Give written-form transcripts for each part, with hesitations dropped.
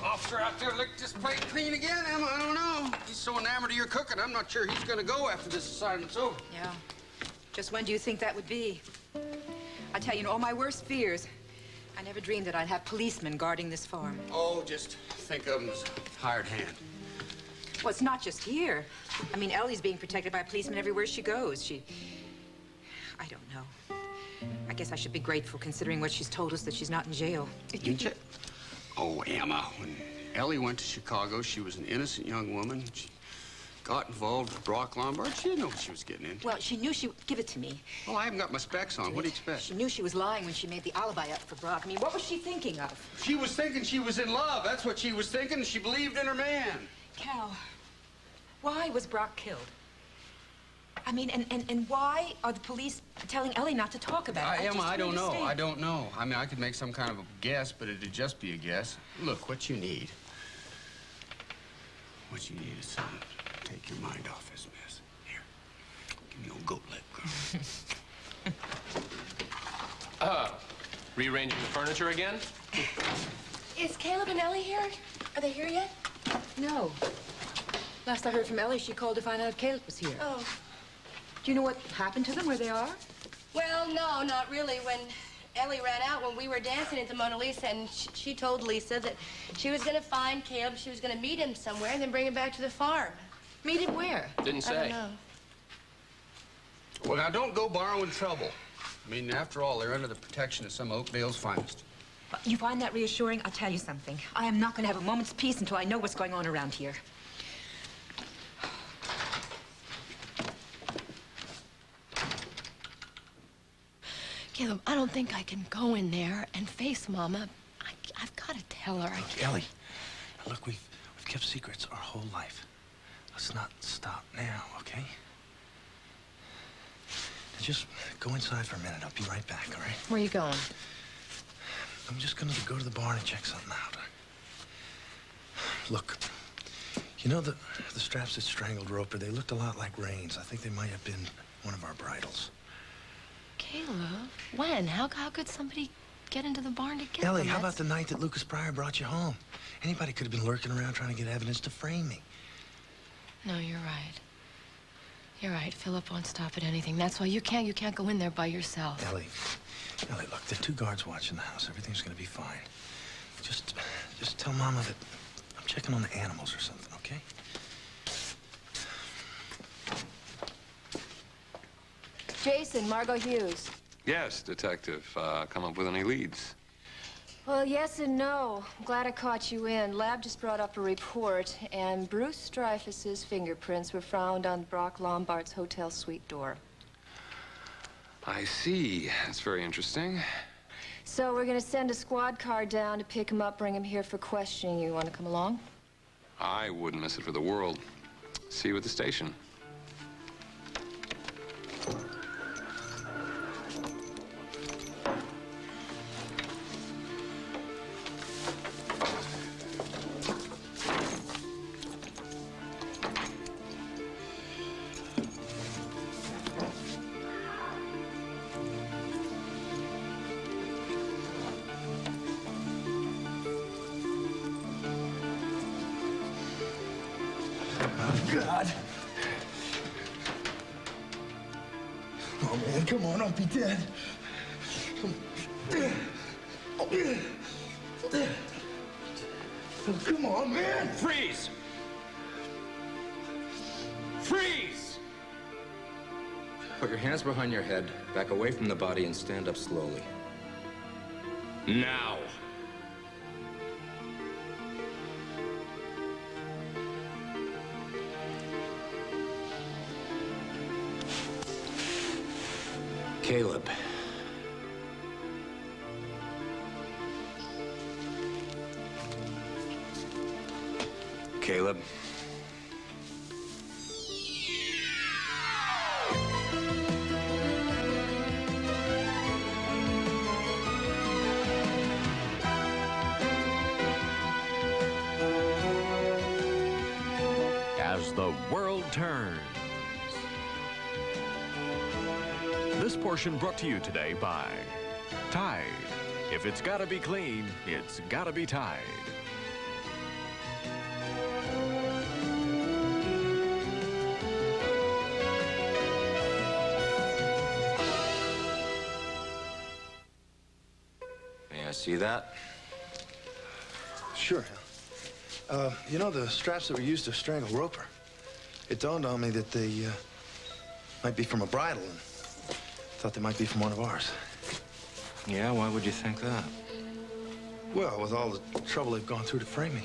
Officer out there licked this plate clean again, Emma. I don't know. He's so enamored of your cooking, I'm not sure he's gonna go after this assignment's over. Yeah. Just when do you think that would be? I tell you, in all my worst fears, I never dreamed that I'd have policemen guarding this farm. Oh, just think of him as a hired hand. Well, it's not just here. I mean, Ellie's being protected by policemen everywhere she goes. I don't know. I guess I should be grateful, considering what she's told us, that she's not in jail. Oh, Emma, when Ellie went to Chicago, she was an innocent young woman. She got involved with Brock Lombard. She didn't know what she was getting into. Well, she knew she would give it to me. Well, I haven't got my specs on. What do you expect? She knew she was lying when she made the alibi up for Brock. I mean, what was she thinking of? She was thinking she was in love. That's what she was thinking. She believed in her man. Cal, why was Brock killed? I mean, and why are the police telling Ellie not to talk about it? Emma, I don't know. I don't know. I mean, I could make some kind of a guess, but it'd just be a guess. Look, what you need. What you need is something to take your mind off this mess. Here, give me old goat leg, girl. Rearranging the furniture again? Is Caleb and Ellie here? Are they here yet? No. Last I heard from Ellie, she called to find out if Caleb was here. Oh. Do you know what happened to them, where they are? Well, no, not really. When Ellie ran out, when we were dancing at the Mona Lisa, and she told Lisa that she was going to find Caleb, she was going to meet him somewhere, and then bring him back to the farm. Meet him where? Didn't say. I don't know. Well, now, don't go borrowing trouble. I mean, after all, they're under the protection of some Oakdale's finest. You find that reassuring? I'll tell you something. I am not going to have a moment's peace until I know what's going on around here. Caleb, I don't think I can go in there and face Mama. I've got to tell her. Ellie, look, we've kept secrets our whole life. Let's not stop now, okay? Now just go inside for a minute. I'll be right back, all right? Where are you going? I'm just gonna go to the barn and check something out. Look, you know the straps that strangled Roper, they looked a lot like reins. I think they might have been one of our bridles. Caleb, when? How could somebody get into the barn to get Ellie, them? how about the night that Lucas Pryor brought you home? Anybody could have been lurking around trying to get evidence to frame me. No, you're right. You're right. Philip won't stop at anything. That's why you can't go in there by yourself. Ellie, look, there are 2 guards watching the house. Everything's gonna be fine. Just tell Mama that I'm checking on the animals or something, okay? Jason, Margot Hughes. Yes, Detective. Come up with any leads? Well, yes and no. I'm glad I caught you in. Lab just brought up a report, and Bruce Dreyfus's fingerprints were found on Brock Lombard's hotel suite door. I see. That's very interesting. So we're going to send a squad car down to pick him up, bring him here for questioning. You want to come along? I wouldn't miss it for the world. See you at the station. God. Oh, man, come on, don't be dead. Oh, come on, man. Freeze! Freeze! Put your hands behind your head, back away from the body, and stand up slowly. Now. Caleb. Caleb. As the world turns. This portion brought to you today by Tide. If it's gotta be clean, it's gotta be Tide. May I see that? Sure, Hal. You know the straps that were used to strangle Roper? It dawned on me that they might be from a bridle, and thought they might be from one of ours. Yeah, why would you think that? Well, with all the trouble they've gone through to frame me.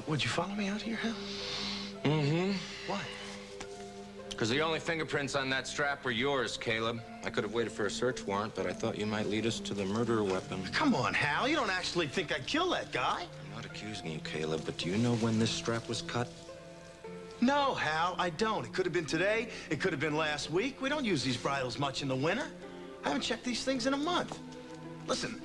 Would you follow me out here, Hal? Mm-hmm. Why? Because the only fingerprints on that strap were yours, Caleb. I could have waited for a search warrant, but I thought you might lead us to the murder weapon. Come on, Hal. You don't actually think I'd kill that guy? I'm not accusing you, Caleb, but do you know when this strap was cut? No, Hal, I don't. It could have been today. It could have been last week. We don't use these bridles much in the winter. I haven't checked these things in a month. Listen,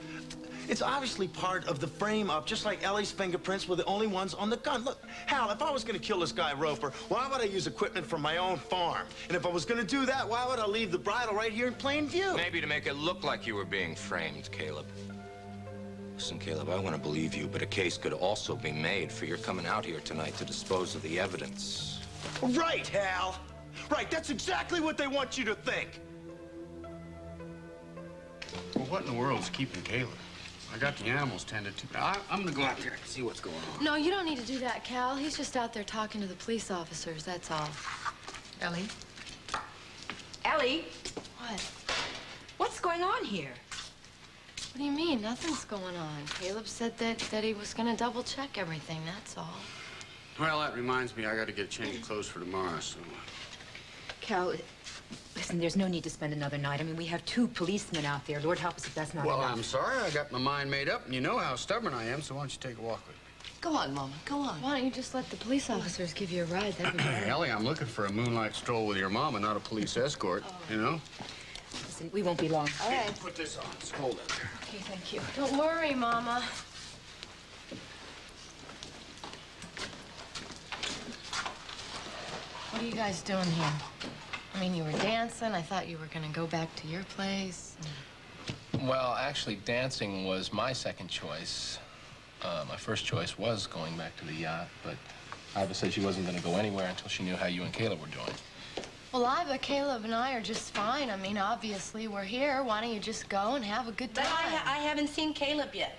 it's obviously part of the frame-up, just like Ellie's fingerprints were the only ones on the gun. Look, Hal, if I was going to kill this guy Roper, why would I use equipment from my own farm? And if I was going to do that, why would I leave the bridle right here in plain view? Maybe to make it look like you were being framed, Caleb. Listen, Caleb, I want to believe you, but a case could also be made for your coming out here tonight to dispose of the evidence. Right, Hal. Right, that's exactly what they want you to think. Well, what in the world's keeping Caleb? I got the animals tended to, but I'm gonna go out there and see what's going on. No, you don't need to do that, Cal. He's just out there talking to the police officers, that's all. Ellie? Ellie? What? What's going on here? What do you mean? Nothing's going on. Caleb said that he was gonna double check everything, that's all. Well, that reminds me, I gotta get a change of clothes for tomorrow, so... Cal, listen, there's no need to spend another night. I mean, we have 2 policemen out there. Lord help us if that's not Well, enough. I'm sorry. I got my mind made up, and you know how stubborn I am, so why don't you take a walk with me? Go on, Mama, go on. Why don't you just let the police officers give you a ride? That'd be better. Ellie, I'm looking for a moonlight stroll with your mama, not a police escort, you know? Listen, we won't be long. All right. Put this on. Just hold it there. Okay, thank you. Don't worry, Mama. What are you guys doing here? I mean, you were dancing. I thought you were going to go back to your place. Well, actually, dancing was my second choice. My first choice was going back to the yacht, but Iva said she wasn't going to go anywhere until she knew how you and Caleb were doing. Well, Iva, Caleb, and I are just fine. I mean, obviously, we're here. Why don't you just go and have a good time? But I haven't seen Caleb yet.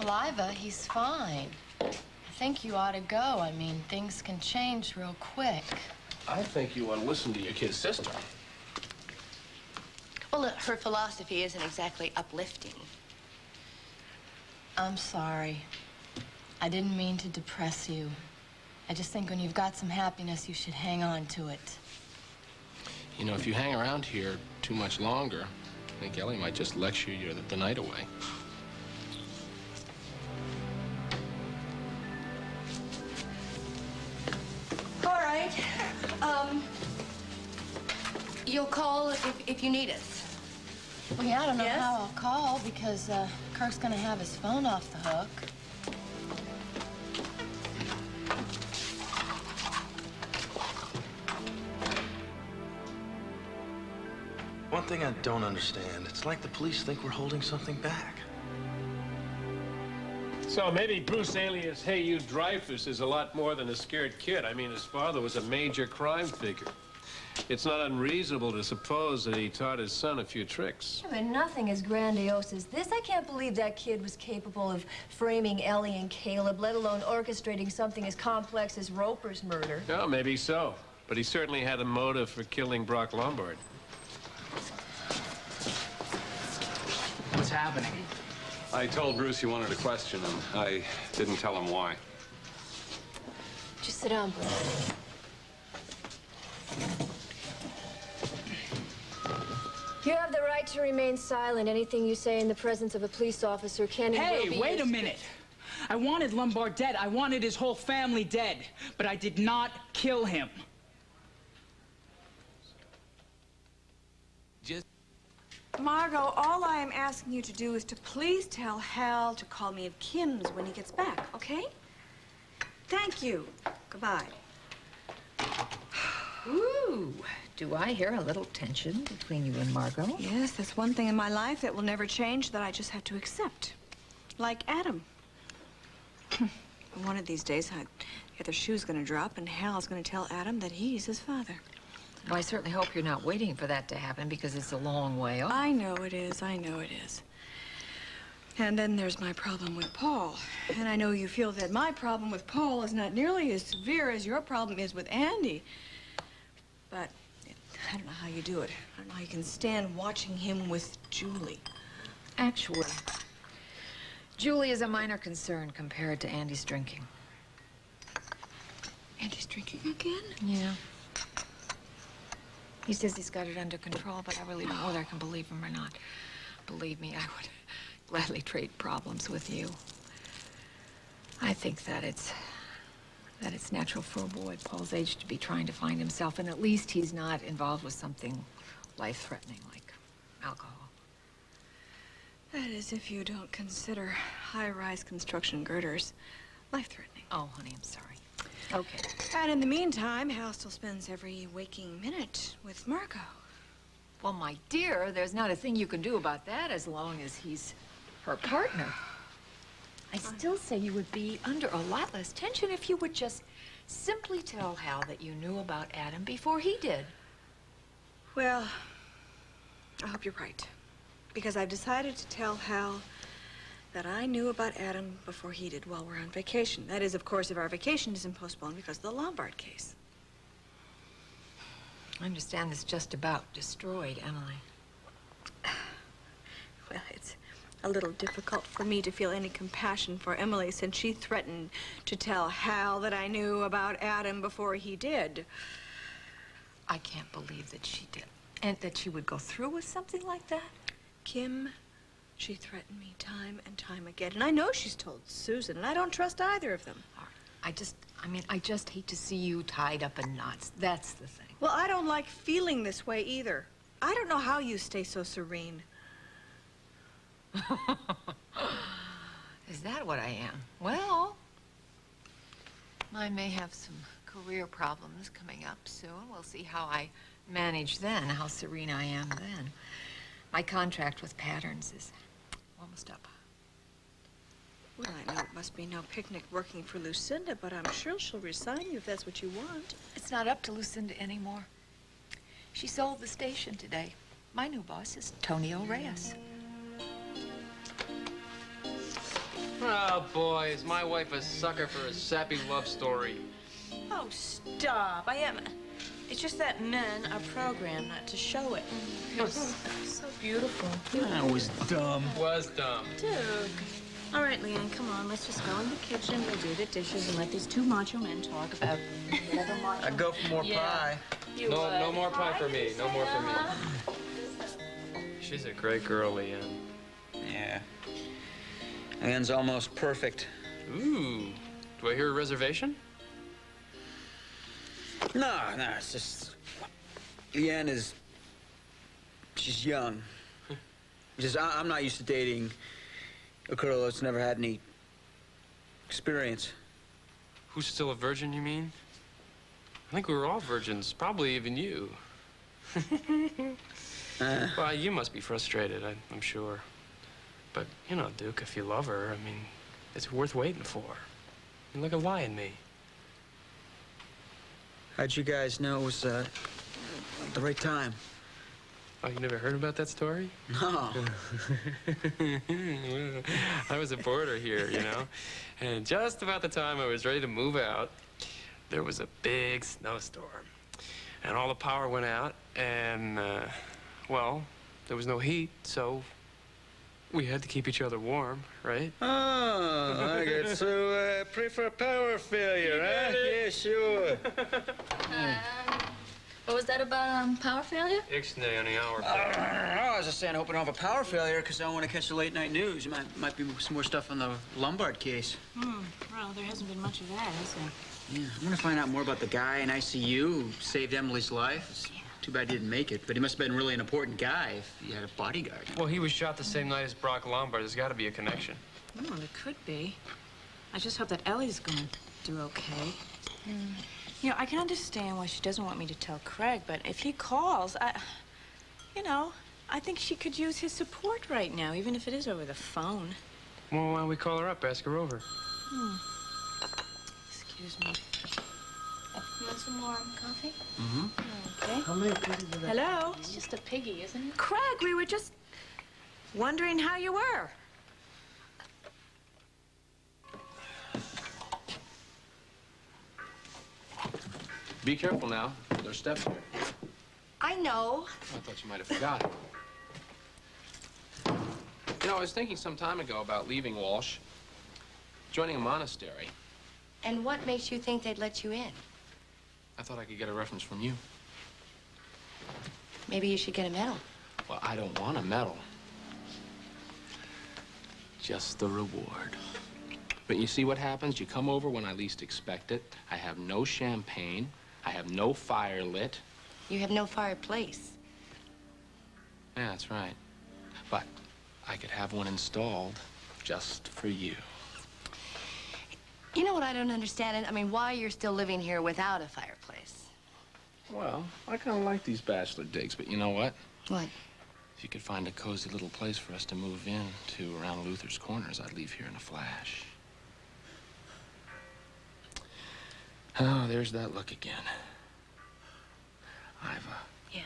Well, Iva, he's fine. I think you ought to go. I mean, things can change real quick. I think you want to listen to your kid's sister. Well, her philosophy isn't exactly uplifting. I'm sorry. I didn't mean to depress you. I just think when you've got some happiness, you should hang on to it. You know, if you hang around here too much longer, I think Ellie might just lecture you the night away. All right. You'll call if you need us. Well, yeah, I don't know Yes? how I'll call because Kirk's gonna have his phone off the hook. One thing I don't understand, it's like the police think we're holding something back. So maybe Bruce alias Hey You Dreyfus is a lot more than a scared kid. I mean, his father was a major crime figure. It's not unreasonable to suppose that he taught his son a few tricks. But nothing as grandiose as this. I can't believe that kid was capable of framing Ellie and Caleb, let alone orchestrating something as complex as Roper's murder. Oh, maybe so. But he certainly had a motive for killing Brock Lombard. What's happening? I told Bruce you wanted to question him. I didn't tell him why. Just sit down, please. You have the right to remain silent. Anything you say in the presence of a police officer can and will be Hey, wait a used- minute. I wanted Lombard dead. I wanted his whole family dead. But I did not kill him. Margot, all I am asking you to do is to please tell Hal to call me of Kim's when he gets back, okay? Thank you. Goodbye. Ooh, do I hear a little tension between you and Margot? Yes, that's one thing in my life that will never change that I just have to accept. Like Adam. One of these days, either shoe's gonna drop and Hal's gonna tell Adam that he's his father. Well, I certainly hope you're not waiting for that to happen because it's a long way off. I know it is. I know it is. And then there's my problem with Paul. And I know you feel that my problem with Paul is not nearly as severe as your problem is with Andy. But I don't know how you do it. I don't know how you can stand watching him with Julie. Actually, Julie is a minor concern compared to Andy's drinking. Andy's drinking again? Yeah. He says he's got it under control, but I really don't know whether I can believe him or not. Believe me, I would gladly trade problems with you. I think that it's natural for a boy Paul's age to be trying to find himself, and at least he's not involved with something life-threatening like alcohol. That is, if you don't consider high-rise construction girders life-threatening. Oh, honey, I'm sorry. Okay. And in the meantime, Hal still spends every waking minute with Margot. Well, my dear, there's not a thing you can do about that as long as he's her partner. I still say you would be under a lot less tension if you would just simply tell Hal that you knew about Adam before he did. Well, I hope you're right. Because I've decided to tell Hal that I knew about Adam before he did while we're on vacation. That is, of course, if our vacation isn't postponed because of the Lombard case. I understand this just about destroyed Emily. Well, it's a little difficult for me to feel any compassion for Emily since she threatened to tell Hal that I knew about Adam before he did. I can't believe that she did. And that she would go through with something like that? Kim, she threatened me time and time again. And I know she's told Susan, and I don't trust either of them. All right. I just hate to see you tied up in knots. That's the thing. Well, I don't like feeling this way either. I don't know how you stay so serene. Is that what I am? Well, I may have some career problems coming up soon. We'll see how I manage then, how serene I am then. My contract with Patterns is almost up. Well, I know it must be no picnic working for Lucinda, but I'm sure she'll resign you if that's what you want. It's not up to Lucinda anymore. She sold the station today. My new boss is Tonio Reyes. Oh, boy, is my wife a sucker for a sappy love story. Oh, stop. I am. It's just that men are programmed not to show it. It was so beautiful. That was dumb. Was dumb. Dude. All right, Leanne, come on. Let's just go in the kitchen. We'll do the dishes and let these two macho men talk about whatever macho... I'd go for more pie. No more pie for me. No more for me. She's a great girl, Leanne. Yeah. Leanne's almost perfect. Ooh. Do I hear a reservation? No, it's just... Leanne is... She's young. I'm not used to dating a girl that's never had any experience. Who's still a virgin, you mean? I think we were all virgins, probably even you. Well, you must be frustrated, I'm sure. But, you know, Duke, if you love her, I mean, it's worth waiting for. I mean, look at lying me. How'd you guys know it was the right time? Oh, you never heard about that story? No. I was a boarder here, you know? And just about the time I was ready to move out, there was a big snowstorm. And all the power went out, and, well, there was no heat, so we had to keep each other warm, right? Oh, I get so prefer power failure, huh? Yeah, sure. What was that about, power failure? Ixnay on the hour. I was just saying, I hope I don't have a power failure because I don't want to catch the late night news. Might be some more stuff on the Lombard case. Well, there hasn't been much of that, has there? Yeah, I want to find out more about the guy in ICU who saved Emily's life. It's too bad he didn't make it, but he must have been really an important guy if he had a bodyguard. Well, he was shot the same night as Brock Lombard. There's got to be a connection. Well, there could be. I just hope that Ellie's gonna do okay. You know, I can understand why she doesn't want me to tell Craig, but if he calls, you know, I think she could use his support right now, even if it is over the phone. Well, why don't we call her up, ask her over? Excuse me. You want some more coffee? Mm-hmm. Okay. How many pieces of that? Hello? It's just a piggy, isn't it? Craig, we were just wondering how you were. Be careful now. There's steps here. I know. I thought you might have forgotten. You know, I was thinking some time ago about leaving Walsh, joining a monastery. And what makes you think they'd let you in? I thought I could get a reference from you. Maybe you should get a medal. Well, I don't want a medal. Just the reward. But you see what happens? You come over when I least expect it. I have no champagne. I have no fire lit. You have no fireplace. Yeah, that's right. But I could have one installed just for you. You know what I don't understand? I mean, why you're still living here without a fireplace. Well, I kind of like these bachelor digs, but you know what? What? If you could find a cozy little place for us to move in to around Luther's Corners, I'd leave here in a flash. Oh, there's that look again. Iva. Yeah.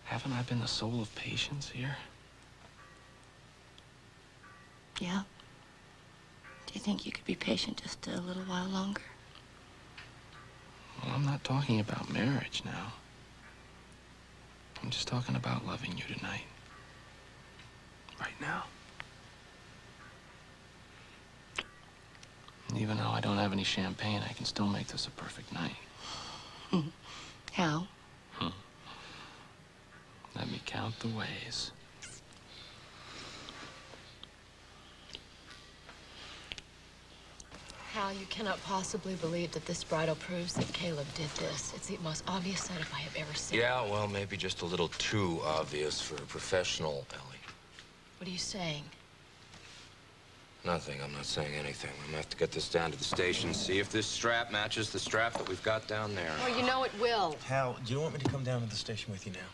Haven't I been the soul of patience here? Yeah. Do you think you could be patient just a little while longer? Well, I'm not talking about marriage now. I'm just talking about loving you tonight. Right now. Even though I don't have any champagne, I can still make this a perfect night. How? Let me count the ways. Hal, you cannot possibly believe that this bridal proves that Caleb did this. It's the most obvious setup I have ever seen. Yeah, well, maybe just a little too obvious for a professional, Ellie. What are you saying? Nothing. I'm not saying anything. I'm gonna have to get this down to the station, see if this strap matches the strap that we've got down there. Oh, you know it will. Hal, do you want me to come down to the station with you now?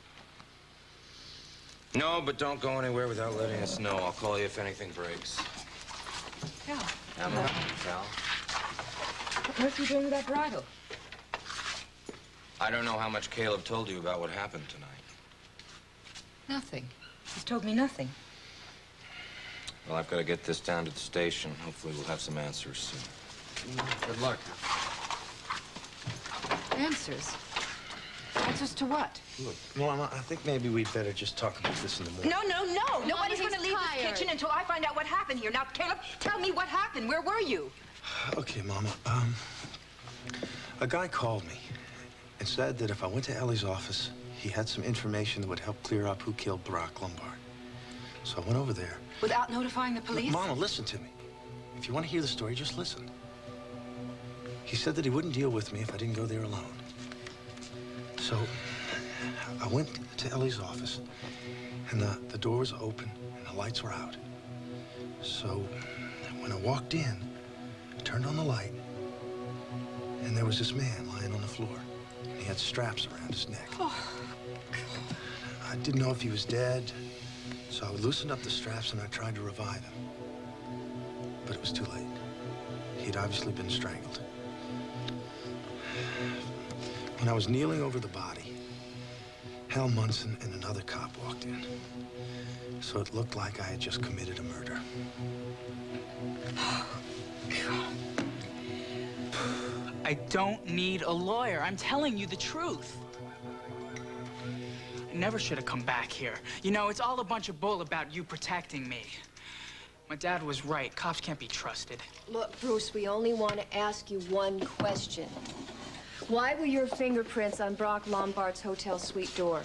No, but don't go anywhere without letting us know. I'll call you if anything breaks. Yeah. Cal? What are you doing with that bridal? I don't know how much Caleb told you about what happened tonight. Nothing. He's told me nothing. Well, I've got to get this down to the station. Hopefully we'll have some answers soon. Good luck. Answers? Answers to what? Look, Mama, I think maybe we'd better just talk about this in the morning. No. Nobody's going to leave this kitchen until I find out what happened here. Now, Caleb, tell me what happened. Where were you? Okay, Mama. A guy called me and said that if I went to Ellie's office, he had some information that would help clear up who killed Brock Lombard. So I went over there. Without notifying the police? Look, Mama, listen to me. If you want to hear the story, just listen. He said that he wouldn't deal with me if I didn't go there alone. So I went to Ellie's office, and the door was open, and the lights were out. So when I walked in, I turned on the light, and there was this man lying on the floor. And he had straps around his neck. Oh. I didn't know if he was dead, so I loosened up the straps and I tried to revive him. But it was too late. He'd obviously been strangled. When I was kneeling over the body, Hal Munson and another cop walked in. So it looked like I had just committed a murder. I don't need a lawyer. I'm telling you the truth. I never should have come back here. You know, it's all a bunch of bull about you protecting me. My dad was right. Cops can't be trusted. Look, Bruce, we only want to ask you one question. Why were your fingerprints on Brock Lombard's hotel suite door?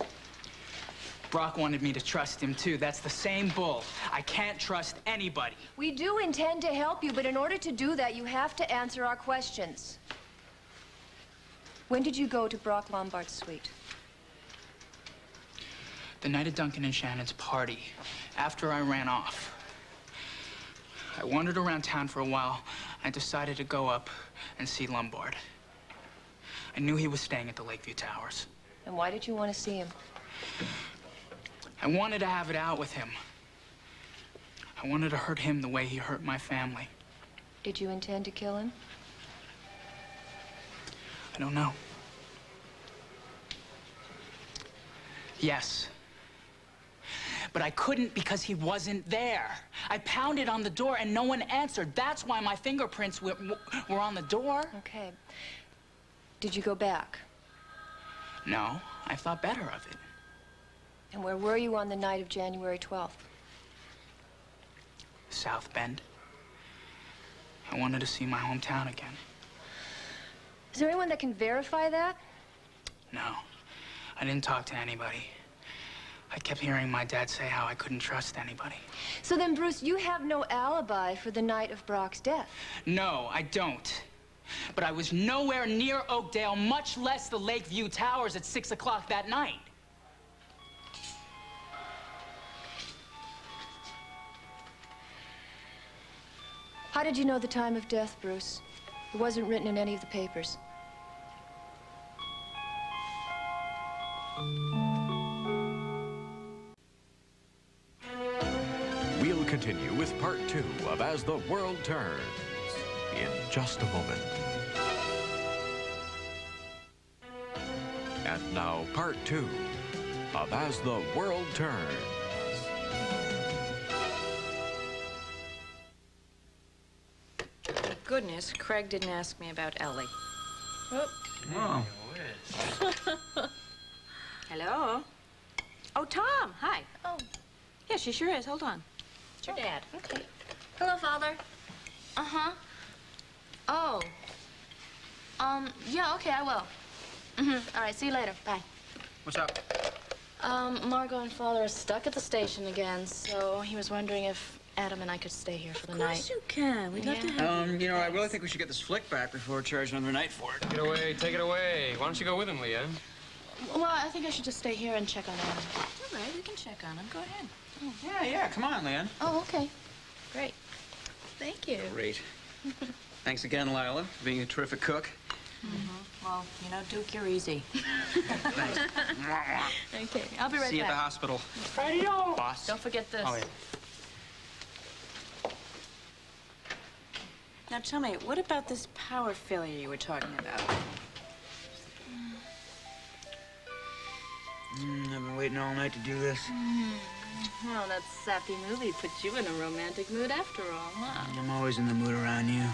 Brock wanted me to trust him, too. That's the same bull. I can't trust anybody. We do intend to help you, but in order to do that, you have to answer our questions. When did you go to Brock Lombard's suite? The night of Duncan and Shannon's party, after I ran off. I wandered around town for a while. I decided to go up and see Lombard. I knew he was staying at the Lakeview Towers. And why did you want to see him? I wanted to have it out with him. I wanted to hurt him the way he hurt my family. Did you intend to kill him? I don't know. Yes. But I couldn't because he wasn't there. I pounded on the door and no one answered. That's why my fingerprints were on the door. Okay. Did you go back? No, I thought better of it. And where were you on the night of January 12th? South Bend. I wanted to see my hometown again. Is there anyone that can verify that? No, I didn't talk to anybody. I kept hearing my dad say how I couldn't trust anybody. So then, Bruce, you have no alibi for the night of Brock's death. No, I don't. But I was nowhere near Oakdale, much less the Lakeview Towers at 6 o'clock that night. How did you know the time of death, Bruce? It wasn't written in any of the papers. We'll continue with part 2 of As the World Turns in just a moment. And now part 2 of As the World Turns. Thank goodness Craig didn't ask me about Ellie. Oh. Hello? Oh, Tom, hi. Oh. Yeah, she sure is. Hold on. It's your dad. Okay. Hello, Father. Uh-huh. Oh. Yeah, okay, I will. All right, see you later. Bye. What's up? Margot and Father are stuck at the station again, so he was wondering if Adam and I could stay here for the night. Of course you can. We'd love to have you. You know, I really think we should get this flick back before charging another night for it. Take it away, take it away. Why don't you go with him, Leah? Well, I think I should just stay here and check on Adam. All right, we can check on him. Go ahead. Oh. Yeah, come on, Leanne. Oh, okay. Great. Thank you. Great. Thanks again, Lila, for being a terrific cook. Well, you know, Duke, you're easy. Thanks. Okay, I'll be right See you at back. the hospital. Radio! Boss. Don't forget this. Oh, yeah. Now, tell me, what about this power failure you were talking about? I've been waiting all night to do this. Well, that sappy movie put you in a romantic mood after all, huh? I'm always in the mood around you.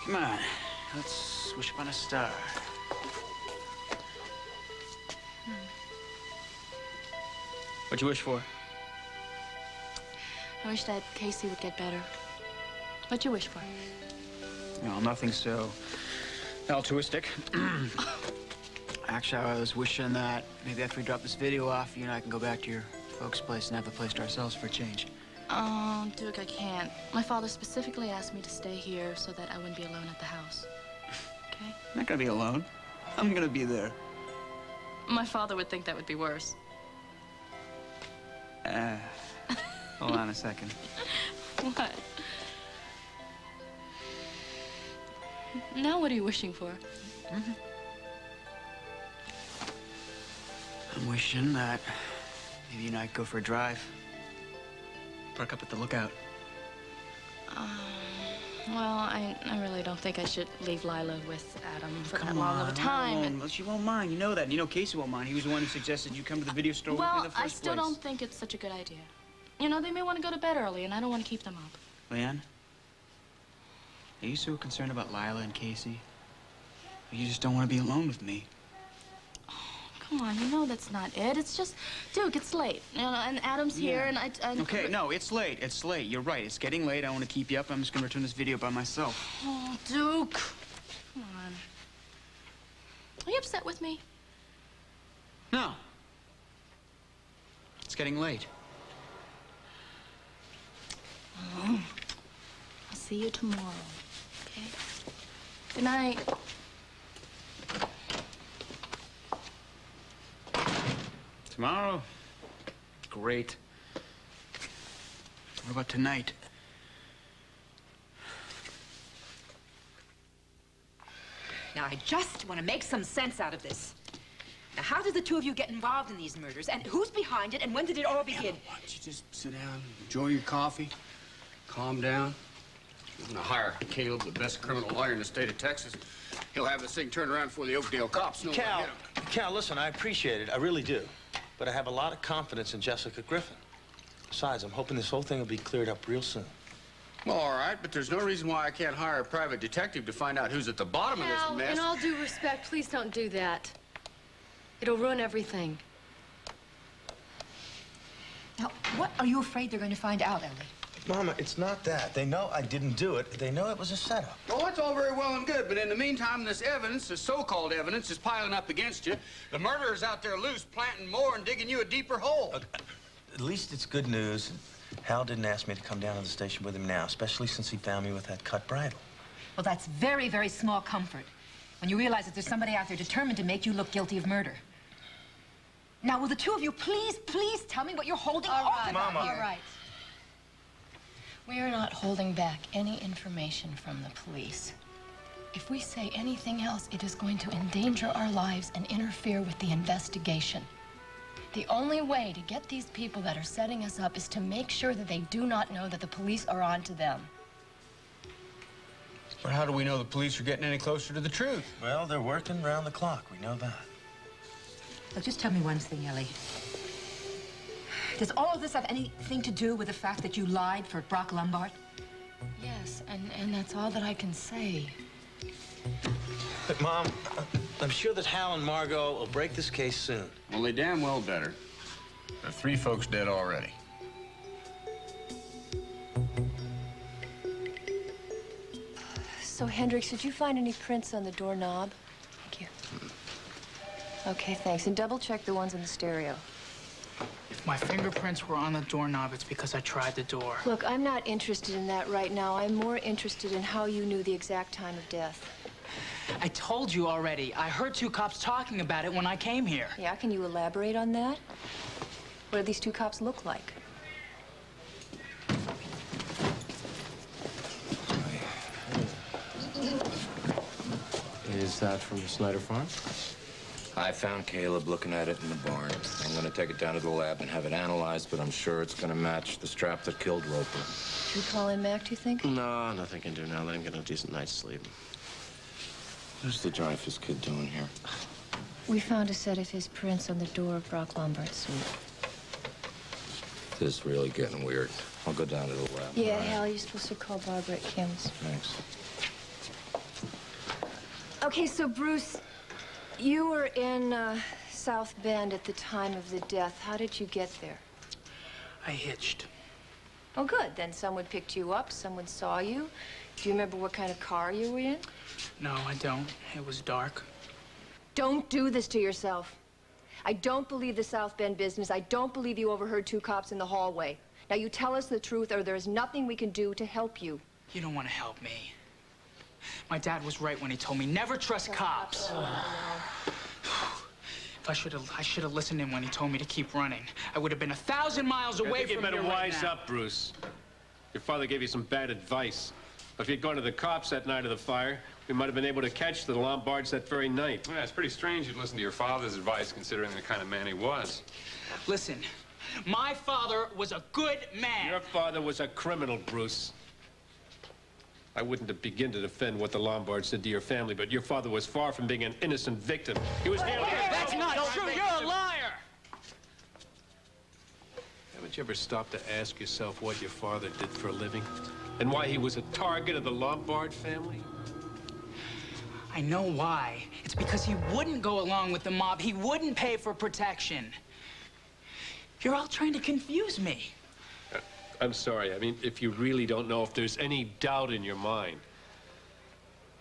Come on, let's wish upon a star. What'd you wish for? I wish that Casey would get better. What'd you wish for? Well, nothing so altruistic. Actually, I was wishing that maybe after we drop this video off, you and I can go back to your folks' place and have the place to ourselves for a change. Oh, Duke, I can't. My father specifically asked me to stay here so that I wouldn't be alone at the house. Okay? I'm not gonna be alone. I'm gonna be there. My father would think that would be worse. Hold on a second. What? Now what are you wishing for? I'm wishing that maybe you and I could go for a drive. Park up at the lookout. Well, I really don't think I should leave Lila with Adam for that long of a I time. won't. She won't mind. You know that. And you know Casey won't mind. He was the one who suggested you come to the video store with me in Well, the first I still place. don't think it's such a good idea. You know, they may want to go to bed early, and I don't want to keep them up. Leanne, are you so concerned about Lila and Casey? Or you just don't want to be alone with me? Come on, you know that's not it. It's just, Duke, it's late. You know, and Adam's here, and I Okay, no, it's late. It's late. You're right. It's getting late. I want to keep you up. I'm just going to return this video by myself. Oh, Duke. Come on. Are you upset with me? No. It's getting late. Oh. I'll see you tomorrow, okay? Good night. Tomorrow? Great. What about tonight? Now, I just want to make some sense out of this. Now, how did the two of you get involved in these murders? And who's behind it? And when did it all begin? Why don't you just sit down, enjoy your coffee, calm down? I'm gonna hire Caleb, the best criminal lawyer in the state of Texas. He'll have this thing turned around before the Oakdale cops know Cal, what hit him. Cal, listen, I appreciate it. I really do. But I have a lot of confidence in Jessica Griffin. Besides, I'm hoping this whole thing will be cleared up real soon. Well, all right, but there's no reason why I can't hire a private detective to find out who's at the bottom of this Cal, mess. in all due respect, please don't do that. It'll ruin everything. Now, what are you afraid they're going to find out, Ellie? Mama, it's not that. They know I didn't do it. They know it was a setup. Well, that's all very well and good, but in the meantime, this evidence, this so-called evidence, is piling up against you. The murderer's out there loose, planting more and digging you a deeper hole. At least it's good news. Hal didn't ask me to come down to the station with him now, especially since he found me with that cut bridle. Well, that's very, very small comfort when you realize that there's somebody out there determined to make you look guilty of murder. Now, will the two of you please tell me what you're holding off about here? All right. We are not holding back any information from the police. If we say anything else, it is going to endanger our lives and interfere with the investigation. The only way to get these people that are setting us up is to make sure that they do not know that the police are on to them. But how do we know the police are getting any closer to the truth? Well, they're working round the clock. We know that. Look, just tell me one thing, Ellie. Does all of this have anything to do with the fact that you lied for Brock Lombard? Yes, and that's all that I can say. But, Mom, I'm sure that Hal and Margot will break this case soon. Well, they damn well better. There are 3 folks dead already. So, Hendricks, did you find any prints on the doorknob? Thank you. Okay, thanks. And double-check the ones on the stereo. If my fingerprints were on the doorknob, it's because I tried the door. Look, I'm not interested in that right now. I'm more interested in how you knew the exact time of death. I told you already. I heard 2 cops talking about it when I came here. Yeah, can you elaborate on that? What do these 2 cops look like? Is that from the Snyder farm? I found Caleb looking at it in the barn. I'm gonna take it down to the lab and have it analyzed, but I'm sure it's gonna match the strap that killed Roper. Should we call in Mac, do you think? No, nothing can do now. Let him get a decent night's sleep. What's the Dreyfus kid doing here? We found a set of his prints on the door of Brock Lombard's suite. This is really getting weird. I'll go down to the lab. Yeah, all right? Hal, you're supposed to call Barbara at Kim's. Thanks. Okay, so Bruce, you were in South Bend at the time of the death. How did you get there? I hitched. Oh, good. Then someone picked you up, someone saw you. Do you remember what kind of car you were in? No, I don't. It was dark. Don't do this to yourself. I don't believe the South Bend business. I don't believe you overheard 2 cops in the hallway. Now, you tell us the truth, or there is nothing we can do to help you. You don't want to help me. My dad was right when he told me never trust cops. If I should have listened in when he told me to keep running, I would have been 1,000 miles away from here you better right wise now. up, Bruce. Your father gave you some bad advice. If you'd gone to the cops that night of the fire, we might have been able to catch the Lombards that very night. Yeah, it's pretty strange you'd listen to your father's advice, considering the kind of man he was. Listen, my father was a good man. Your father was a criminal, Bruce. I wouldn't begin to defend what the Lombards did to your family, but your father was far from being an innocent victim. He was nearly... That's not true. You're a liar. Haven't you ever stopped to ask yourself what your father did for a living? And why he was a target of the Lombard family? I know why. It's because he wouldn't go along with the mob. He wouldn't pay for protection. You're all trying to confuse me. I'm sorry. I mean, if you really don't know if there's any doubt in your mind,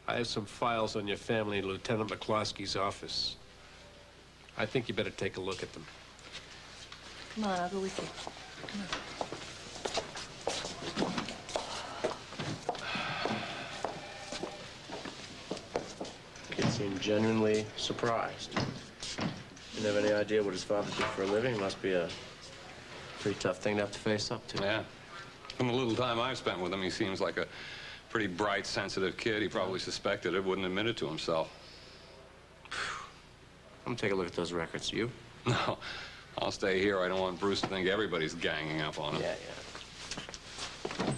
I have some files on your family in Lieutenant McCloskey's office. I think you better take a look at them. Come on, I'll go with you. Come on. Kid seemed genuinely surprised. Didn't have any idea what his father did for a living. Must be a pretty tough thing to have to face up to. Yeah. From the little time I've spent with him, he seems like a pretty bright, sensitive kid. He probably suspected it, wouldn't admit it to himself. I'm gonna take a look at those records. You? No, I'll stay here. I don't want Bruce to think everybody's ganging up on him. Yeah, yeah.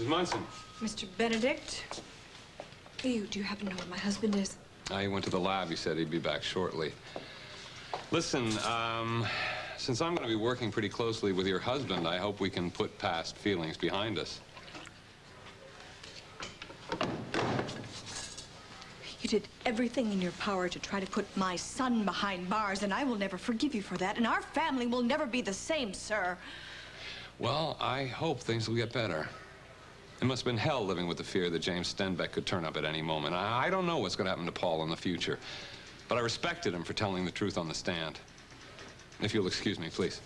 Mrs. Munson. Mr. Benedict, do you happen to know where my husband is? He went to the lab. He said he'd be back shortly. Listen, since I'm going to be working pretty closely with your husband, I hope we can put past feelings behind us. You did everything in your power to try to put my son behind bars, and I will never forgive you for that, and our family will never be the same, sir. Well, I hope things will get better. It must have been hell living with the fear that James Stenbeck could turn up at any moment. I don't know what's going to happen to Paul in the future, but I respected him for telling the truth on the stand. If you'll excuse me, please.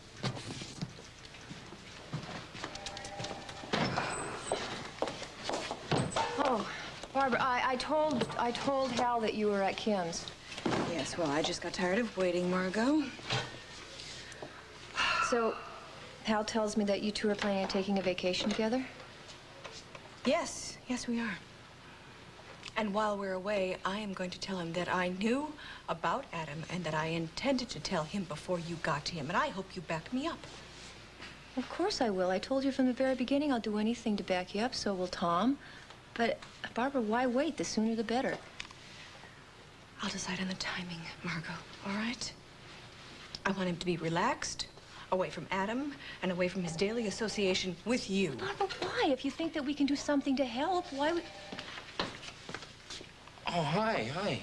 Oh, Barbara, I told Hal that you were at Kim's. Yes, well, I just got tired of waiting, Margot. So, Hal tells me that you two are planning on taking a vacation together? Yes, we are. And while we're away, I am going to tell him that I knew about Adam and that I intended to tell him before you got to him, and I hope you back me up. Of course I will. I told you from the very beginning I'll do anything to back you up, so will Tom. But, Barbara, why wait? The sooner the better. I'll decide on the timing, Margot, all right? I want him to be relaxed, away from Adam, and away from his daily association with you. Barbara, why? If you think that we can do something to help, why would... Oh, hi. Hi.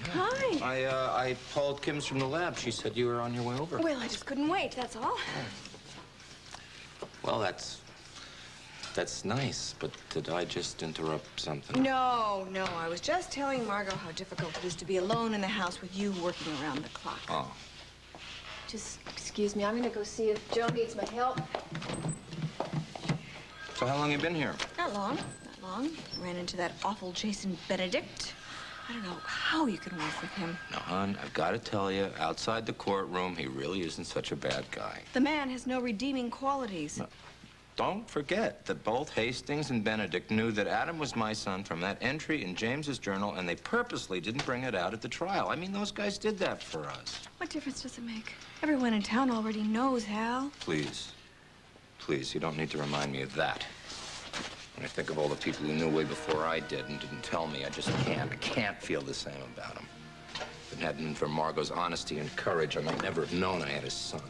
I called Kim's from the lab. She said you were on your way over. Well, I just couldn't wait, that's all. Well, that's nice, but did I just interrupt something? No, I was just telling Margot how difficult it is to be alone in the house with you working around the clock. Oh. Just excuse me. I'm going to go see if Joe needs my help. So how long you been here? Not long. Ran into that awful Jason Benedict. I don't know how you can work with him. Now, hon, I've got to tell you, outside the courtroom, he really isn't such a bad guy. The man has no redeeming qualities. No. Don't forget that both Hastings and Benedict knew that Adam was my son from that entry in James's journal, and they purposely didn't bring it out at the trial. I mean, those guys did that for us. What difference does it make? Everyone in town already knows, Hal. Please, you don't need to remind me of that. When I think of all the people who knew way before I did and didn't tell me, I just can't feel the same about him. If it hadn't been for Margot's honesty and courage, I might never have known I had his son.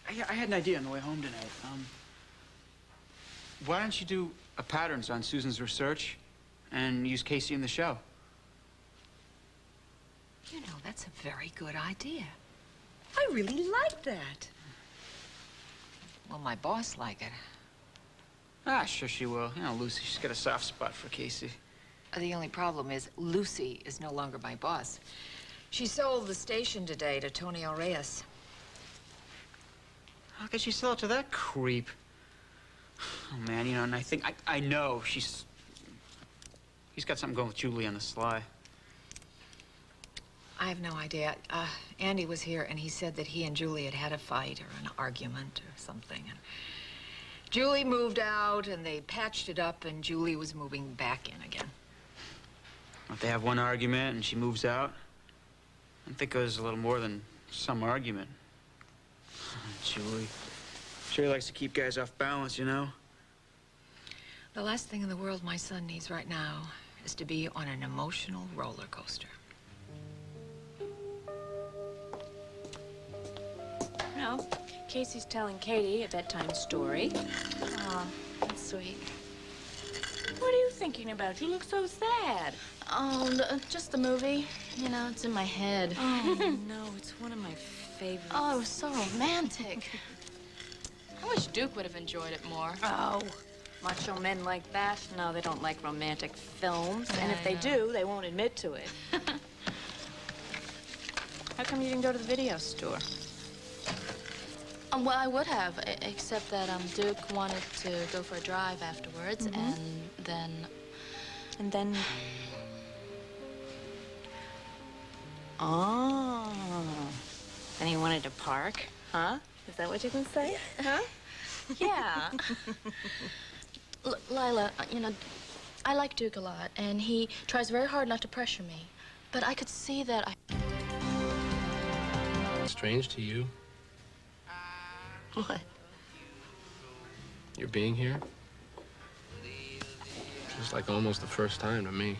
I had an idea on the way home tonight. Why don't you do patterns on Susan's research and use Casey in the show? You know, that's a very good idea. I really like that. Will my boss like it? Ah, sure she will. You know, Lucy, she's got a soft spot for Casey. The only problem is Lucy is no longer my boss. She sold the station today to Tony Reyes. How could she sell it to that creep? Oh, man, you know, and I know he's got something going with Julie on the sly. I have no idea. Andy was here, and he said that he and Julie had a fight or an argument or something. And Julie moved out, and they patched it up, and Julie was moving back in again. If they have one argument and she moves out, I think it was a little more than some argument. Julie. Sure likes to keep guys off balance, you know? The last thing in the world my son needs right now is to be on an emotional roller coaster. No, Casey's telling Katie a bedtime story. Oh, that's sweet. What are you thinking about? You look so sad. Oh, just the movie. You know, it's in my head. Oh, no, it's one of my favorites. Oh, it was so romantic. I wish Duke would have enjoyed it more. Oh, macho men like that? No, they don't like romantic films. Yeah, and if I they know. do, they won't admit to it. How come you didn't go to the video store? Well, I would have, except that Duke wanted to go for a drive afterwards, and then... And then... Oh. Then he wanted to park, huh? Is that what you can say? Huh? Yeah. Lila, you know, I like Duke a lot, and he tries very hard not to pressure me. But I could see that strange to you? What? You're being here? Just like almost the first time to me.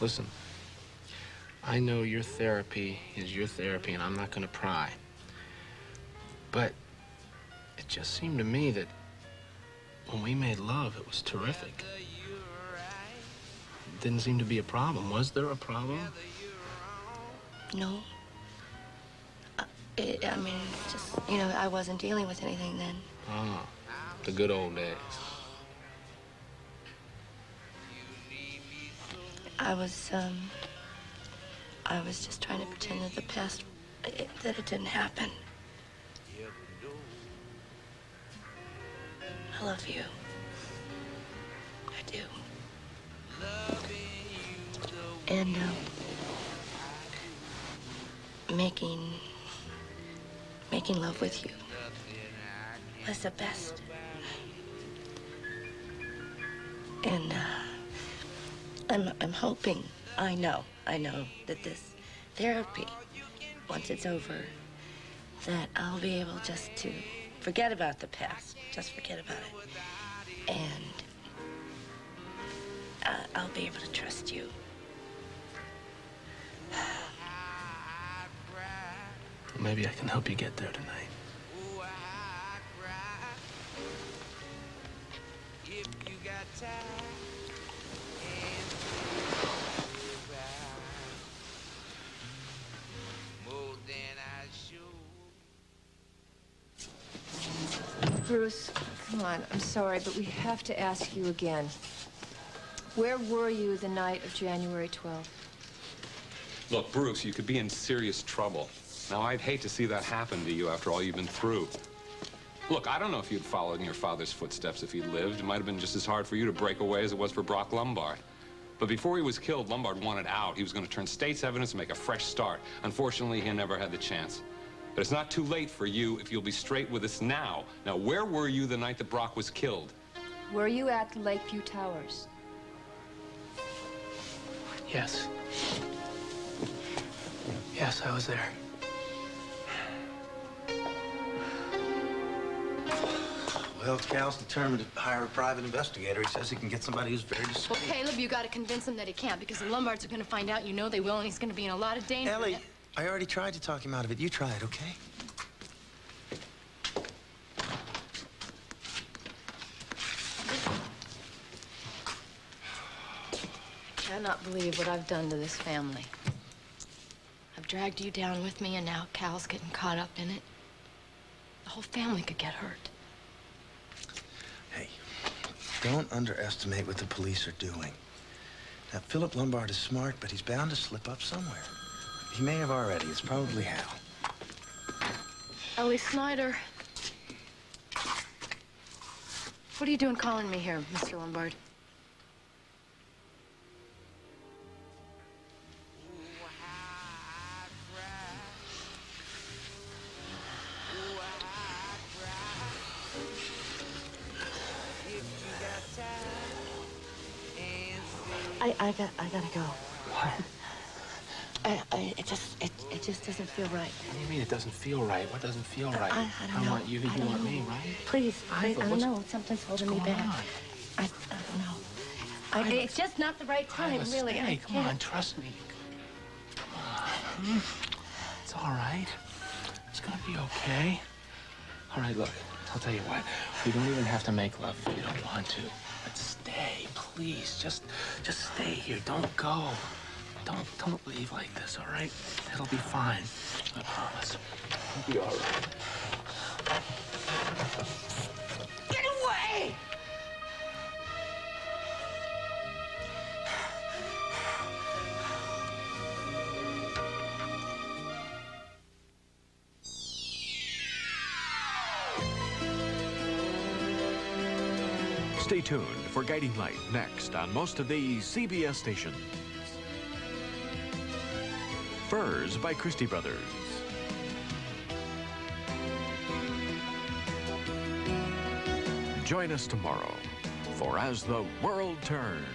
Listen, I know your therapy is your therapy, and I'm not gonna pry. But it just seemed to me that when we made love, it was terrific. It didn't seem to be a problem. Was there a problem? No. I mean, it's just, you know, I wasn't dealing with anything then. Ah, the good old days. I was just trying to pretend that the past, that it didn't happen. I love you. I do. And, making love with you was the best. And, I'm hoping, I know that this therapy, once it's over, that I'll be able just to forget about the past, just forget about it. And I'll be able to trust you. Maybe I can help you get there tonight. Bruce, come on. I'm sorry, but we have to ask you again. Where were you the night of January 12th? Look, Bruce, you could be in serious trouble. Now, I'd hate to see that happen to you after all you've been through. Look, I don't know if you'd followed in your father's footsteps if he'd lived. It might have been just as hard for you to break away as it was for Brock Lombard. But before he was killed, Lombard wanted out. He was going to turn state's evidence and make a fresh start. Unfortunately, he never had the chance. But it's not too late for you if you'll be straight with us now. Now, where were you the night that Brock was killed? Were you at the Lakeview Towers? Yes. Yes, I was there. Well, Cal's determined to hire a private investigator. He says he can get somebody who's very discreet. Well, Caleb, you got to convince him that he can't, because the Lombards are going to find out. You know they will, and he's going to be in a lot of danger. Ellie, I already tried to talk him out of it. You try it, okay? I cannot believe what I've done to this family. I've dragged you down with me, and now Cal's getting caught up in it. The whole family could get hurt. Hey, don't underestimate what the police are doing. Now, Philip Lombard is smart, but he's bound to slip up somewhere. He may have already. It's probably Hal. Ellie Snyder. What are you doing calling me here, Mr. Lombard? I gotta go. What? It just doesn't feel right. What do you mean it doesn't feel right? What doesn't feel right? I don't know. Want you, you want me, right? Please, I Ivor, don't know. Something's holding me back. on? I don't know. It's just not the right time, Ivor, really. stay. Come on, trust me. Come on. It's all right. It's gonna be okay. All right, look, I'll tell you what. We don't even have to make love if you don't want to. But stay, please. Just stay here. Don't go. Don't leave like this, all right? It'll be fine. I promise. It'll be all right. Get away! Stay tuned for Guiding Light next on most of these CBS stations. Furs by Christie Brothers. Join us tomorrow for As the World Turns.